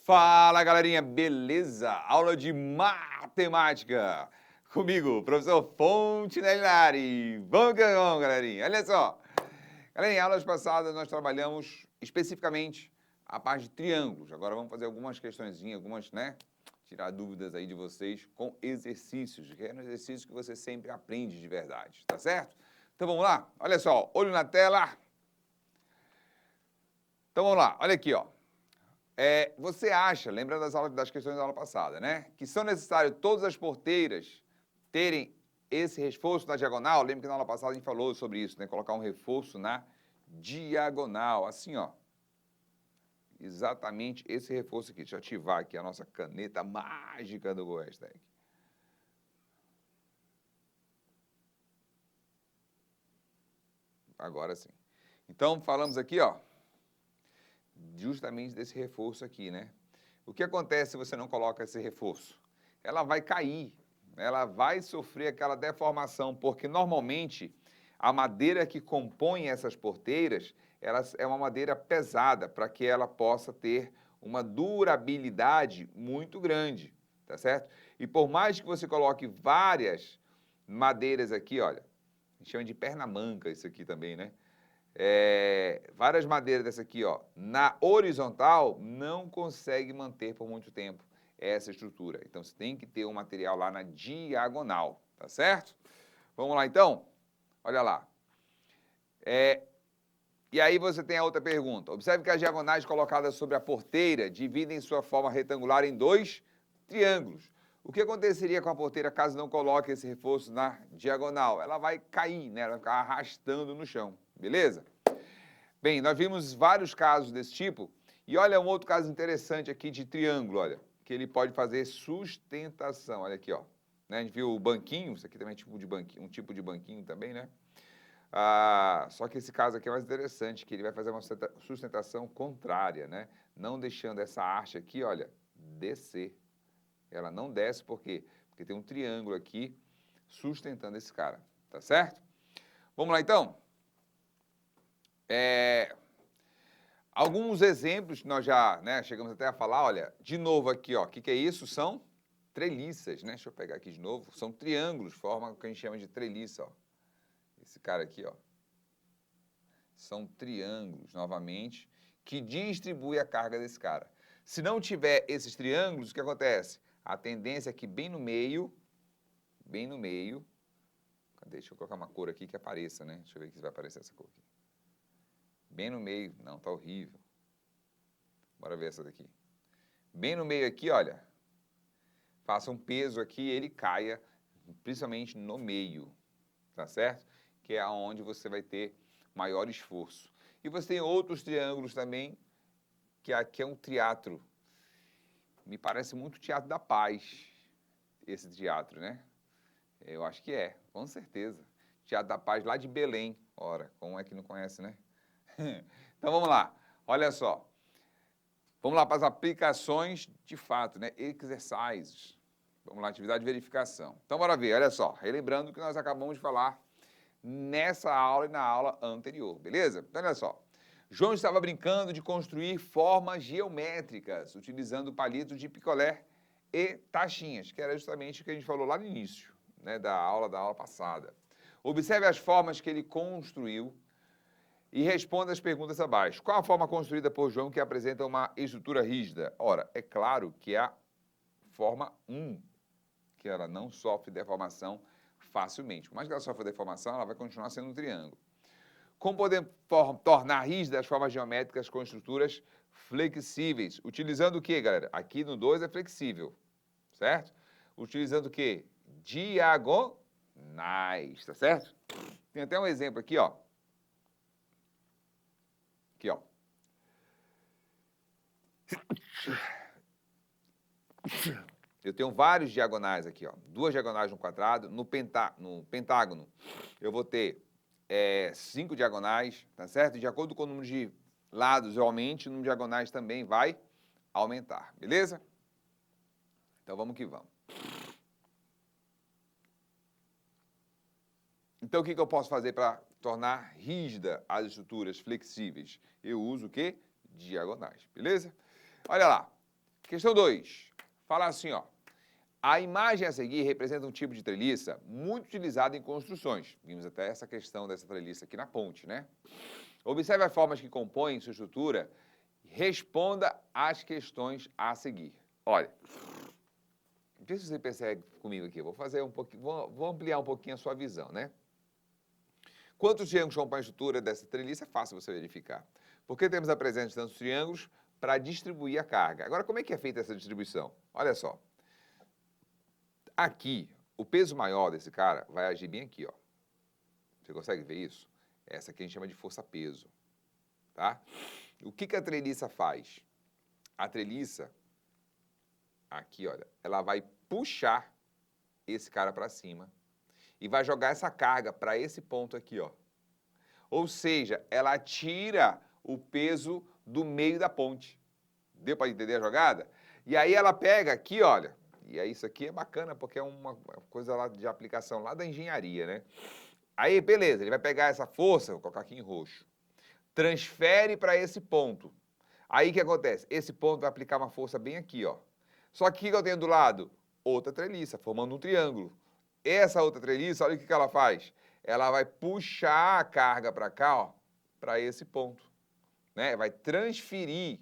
Fala, galerinha, beleza? Aula de matemática. Comigo, professor Fontenelle. Vamos que vamos, galerinha. Olha só. Galerinha, em aulas passadas nós trabalhamos especificamente a parte de triângulos. Agora vamos fazer algumas questõezinhas, tirar dúvidas aí de vocês com exercícios, que é um exercício que você sempre aprende de verdade, tá certo? Então vamos lá? Olha só, olho na tela. Então vamos lá, olha aqui, ó. Você acha, lembra das questões da aula passada, né? Que são necessárias todas as porteiras terem esse reforço na diagonal? Lembra que na aula passada a gente falou sobre isso, né? Colocar um reforço na diagonal, assim, ó. Exatamente esse reforço aqui. Deixa eu ativar aqui a nossa caneta mágica do GoHashtag. Agora sim. Então, falamos aqui, ó, justamente desse reforço aqui, né? O que acontece se você não coloca esse reforço? Ela vai cair, ela vai sofrer aquela deformação, porque normalmente a madeira que compõe essas porteiras, ela é uma madeira pesada, para que ela possa ter uma durabilidade muito grande, tá certo? E por mais que você coloque várias madeiras aqui, olha, a gente chama de perna-manca isso aqui também, né? Várias madeiras dessa aqui, ó, na horizontal, não consegue manter por muito tempo essa estrutura. Então, você tem que ter um material lá na diagonal, tá certo? Vamos lá, então? Olha lá. E aí você tem a outra pergunta. Observe que as diagonais colocadas sobre a porteira dividem sua forma retangular em dois triângulos. O que aconteceria com a porteira caso não coloque esse reforço na diagonal? Ela vai cair, né? Ela vai ficar arrastando no chão, beleza? Bem, nós vimos vários casos desse tipo, e olha um outro caso interessante aqui de triângulo, olha, que ele pode fazer sustentação, olha aqui, ó. Né, a gente viu o banquinho, isso aqui também é tipo de banquinho, um tipo de banquinho também, né? Só que esse caso aqui é mais interessante, que ele vai fazer uma sustentação contrária, né? Não deixando essa haste aqui, olha, descer. Ela não desce, por quê? Porque tem um triângulo aqui sustentando esse cara, tá certo? Vamos lá, então? Alguns exemplos que nós já, né, chegamos até a falar, olha, de novo aqui, ó, o que é isso? São treliças, né? Deixa eu pegar aqui de novo. São triângulos, forma o que a gente chama de treliça, ó. Esse cara aqui, ó. São triângulos, novamente, que distribui a carga desse cara. Se não tiver esses triângulos, o que acontece? A tendência é que bem no meio, cadê? Deixa eu colocar uma cor aqui que apareça, né? Deixa eu ver se vai aparecer essa cor aqui. Bem no meio, não, tá horrível. Bora ver essa daqui. Bem no meio aqui, olha, faça um peso aqui, ele caia, principalmente no meio, tá certo? Que é onde você vai ter maior esforço. E você tem outros triângulos também, que aqui é um teatro. Me parece muito Teatro da Paz, esse teatro, né? Eu acho que é, com certeza. Teatro da Paz lá de Belém. Ora, como é que não conhece, né? Então vamos lá, olha só. Vamos lá para as aplicações de fato, né? Exercises. Vamos lá, atividade de verificação. Então, bora ver, olha só. Relembrando o que nós acabamos de falar nessa aula e na aula anterior, beleza? Então, olha só. João estava brincando de construir formas geométricas, utilizando palitos de picolé e taxinhas, que era justamente o que a gente falou lá no início, né, da aula passada. Observe as formas que ele construiu e responda as perguntas abaixo. Qual a forma construída por João que apresenta uma estrutura rígida? Ora, é claro que é a forma 1, que ela não sofre deformação facilmente. Por mais que ela sofra deformação, ela vai continuar sendo um triângulo. Como podemos tornar rígidas as formas geométricas com estruturas flexíveis? Utilizando o quê, galera? Aqui no 2 é flexível, certo? Utilizando o quê? Diagonais, tá certo? Tem até um exemplo aqui, ó. Aqui, ó. Eu tenho vários diagonais aqui, ó. 2 diagonais no quadrado. No pentágono, eu vou ter 5 diagonais, tá certo? De acordo com o número de lados, aumente, o número de diagonais também vai aumentar, beleza? Então, vamos que vamos. Então, o que eu posso fazer para tornar rígida as estruturas flexíveis? Eu uso o quê? Diagonais, beleza? Olha lá. Questão 2. Fala assim, ó. A imagem a seguir representa um tipo de treliça muito utilizado em construções. Vimos até essa questão dessa treliça aqui na ponte, né? Observe as formas que compõem sua estrutura. Responda às questões a seguir. Olha, não sei se você percebe comigo aqui. Vou fazer um pouquinho, vou ampliar um pouquinho a sua visão, né? Quantos triângulos compõem a estrutura dessa treliça? É fácil você verificar. Porque temos a presença de tantos triângulos para distribuir a carga. Agora, como é que é feita essa distribuição? Olha só. Aqui, o peso maior desse cara vai agir bem aqui, ó. Você consegue ver isso? Essa aqui a gente chama de força-peso, tá? O que a treliça faz? A treliça, aqui, olha, ela vai puxar esse cara para cima e vai jogar essa carga para esse ponto aqui, ó. Ou seja, ela tira o peso do meio da ponte. Deu para entender a jogada? E aí ela pega aqui, olha, e aí isso aqui é bacana porque é uma coisa lá de aplicação lá da engenharia, né? Aí, beleza, ele vai pegar essa força, vou colocar aqui em roxo, transfere para esse ponto. Aí o que acontece? Esse ponto vai aplicar uma força bem aqui, ó. Só que o que eu tenho do lado? Outra treliça, formando um triângulo. Essa outra treliça, olha o que ela faz. Ela vai puxar a carga para cá, ó, para esse ponto, né? Vai transferir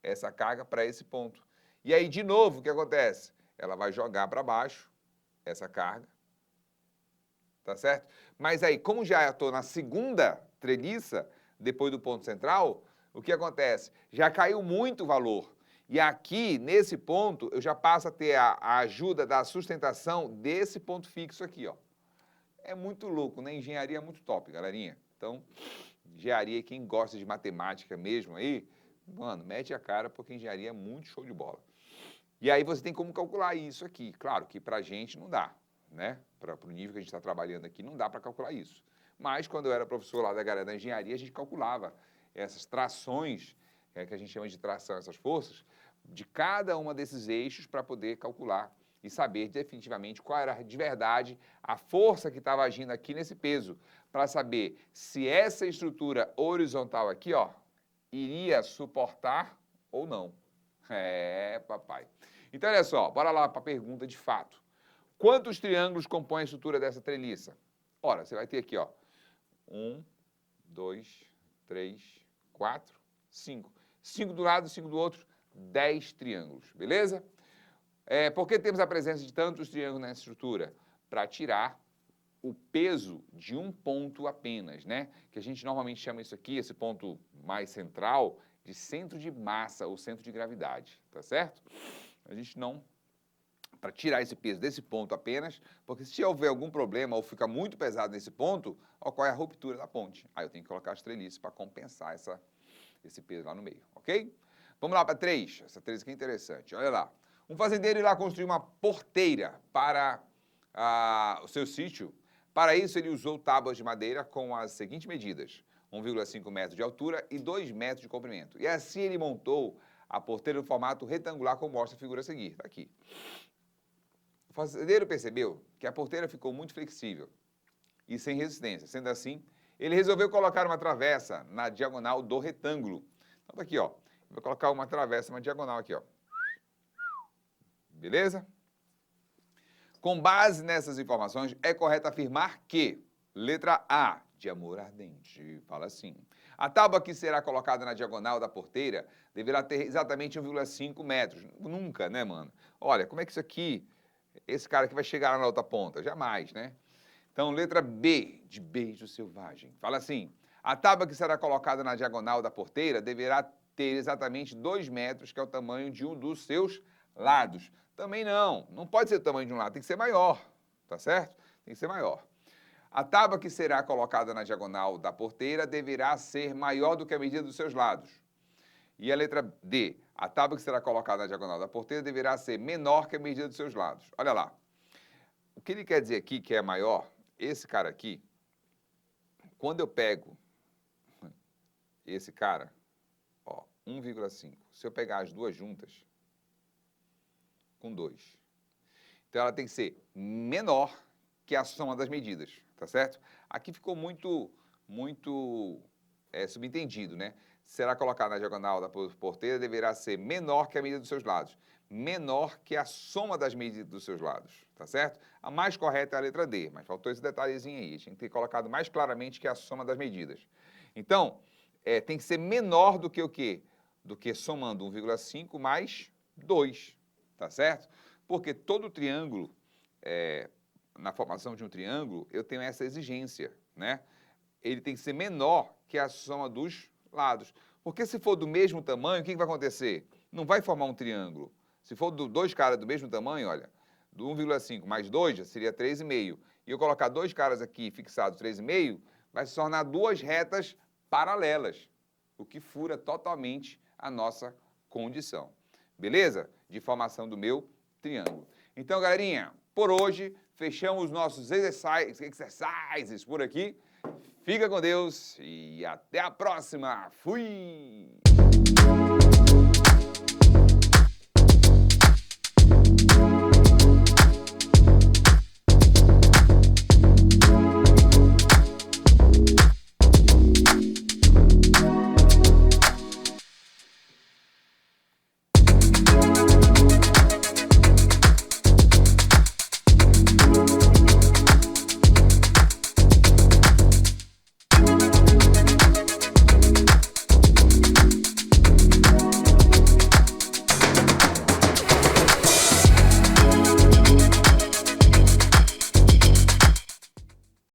essa carga para esse ponto. E aí, de novo, o que acontece? Ela vai jogar para baixo essa carga, tá certo? Mas aí, como já estou na segunda treliça, depois do ponto central, o que acontece? Já caiu muito o valor. E aqui, nesse ponto, eu já passo a ter a ajuda da sustentação desse ponto fixo aqui, ó. É muito louco, né? Engenharia é muito top, galerinha. Então, engenharia, quem gosta de matemática mesmo aí, mano, mete a cara porque engenharia é muito show de bola. E aí você tem como calcular isso aqui. Claro que pra gente não dá, né? Para o nível que a gente está trabalhando aqui, não dá para calcular isso. Mas quando eu era professor lá da galera da engenharia, a gente calculava essas trações, que a gente chama de tração, essas forças, de cada uma desses eixos para poder calcular e saber definitivamente qual era de verdade a força que estava agindo aqui nesse peso, para saber se essa estrutura horizontal aqui, ó, iria suportar ou não. É, papai. Então, olha só, bora lá para a pergunta de fato. Quantos triângulos compõem a estrutura dessa treliça? Ora, você vai ter aqui, ó, 1, 2, 3, 4, 5. 5 do lado, 5 do outro, 10 triângulos, beleza? Por que temos a presença de tantos triângulos nessa estrutura? Para tirar o peso de um ponto apenas, né? Que a gente normalmente chama isso aqui, esse ponto mais central, de centro de massa ou centro de gravidade, tá certo? A gente não... Para tirar esse peso desse ponto apenas, porque se houver algum problema ou ficar muito pesado nesse ponto, ocorre a ruptura da ponte. Aí eu tenho que colocar as treliças para compensar esse peso lá no meio, ok? Vamos lá para 3. Essa 3 aqui é interessante, olha lá. Um fazendeiro irá construir uma porteira para o seu sítio. Para isso, ele usou tábuas de madeira com as seguintes medidas: 1,5 metros de altura e 2 metros de comprimento. E assim ele montou a porteira no formato retangular, como mostra a figura a seguir. Está aqui. O fazendeiro percebeu que a porteira ficou muito flexível e sem resistência. Sendo assim, ele resolveu colocar uma travessa na diagonal do retângulo. Então, tá aqui, ó. Vou colocar uma travessa, uma diagonal aqui, ó. Beleza? Com base nessas informações, é correto afirmar que, letra A, de amor ardente, fala assim: a tábua que será colocada na diagonal da porteira deverá ter exatamente 1,5 metros. Nunca, né, mano? Olha, como é que isso aqui, esse cara aqui vai chegar lá na outra ponta? Jamais, né? Então, letra B, de beijo selvagem, fala assim: a tábua que será colocada na diagonal da porteira deverá ter exatamente 2 metros, que é o tamanho de um dos seus lados. Também não pode ser o tamanho de um lado, tem que ser maior, tá certo? Tem que ser maior. A tábua que será colocada na diagonal da porteira deverá ser maior do que a medida dos seus lados. E a letra D, a tábua que será colocada na diagonal da porteira deverá ser menor que a medida dos seus lados. Olha lá. O que ele quer dizer aqui que é maior, esse cara aqui, quando eu pego esse cara, ó, 1,5, se eu pegar as duas juntas, com 2. Então, ela tem que ser menor que a soma das medidas, tá certo? Aqui ficou muito subentendido, né? será colocada na diagonal da porteira deverá ser menor que a medida dos seus lados. Menor que a soma das medidas dos seus lados, tá certo? A mais correta é a letra D, mas faltou esse detalhezinho aí. Tinha que ter colocado mais claramente que a soma das medidas. Então, tem que ser menor do que o quê? Do que somando 1,5 mais 2, tá certo? Porque todo triângulo, na formação de um triângulo, eu tenho essa exigência, né? Ele tem que ser menor que a soma dos lados. Porque se for do mesmo tamanho, o que vai acontecer? Não vai formar um triângulo. Se for dois caras do mesmo tamanho, olha, do 1,5 mais 2 já seria 3,5. E eu colocar dois caras aqui fixados 3,5, vai se tornar duas retas paralelas, o que fura totalmente a nossa condição. Beleza? De formação do meu triângulo. Então, galerinha, por hoje, fechamos nossos exercises por aqui. Fica com Deus e até a próxima. Fui!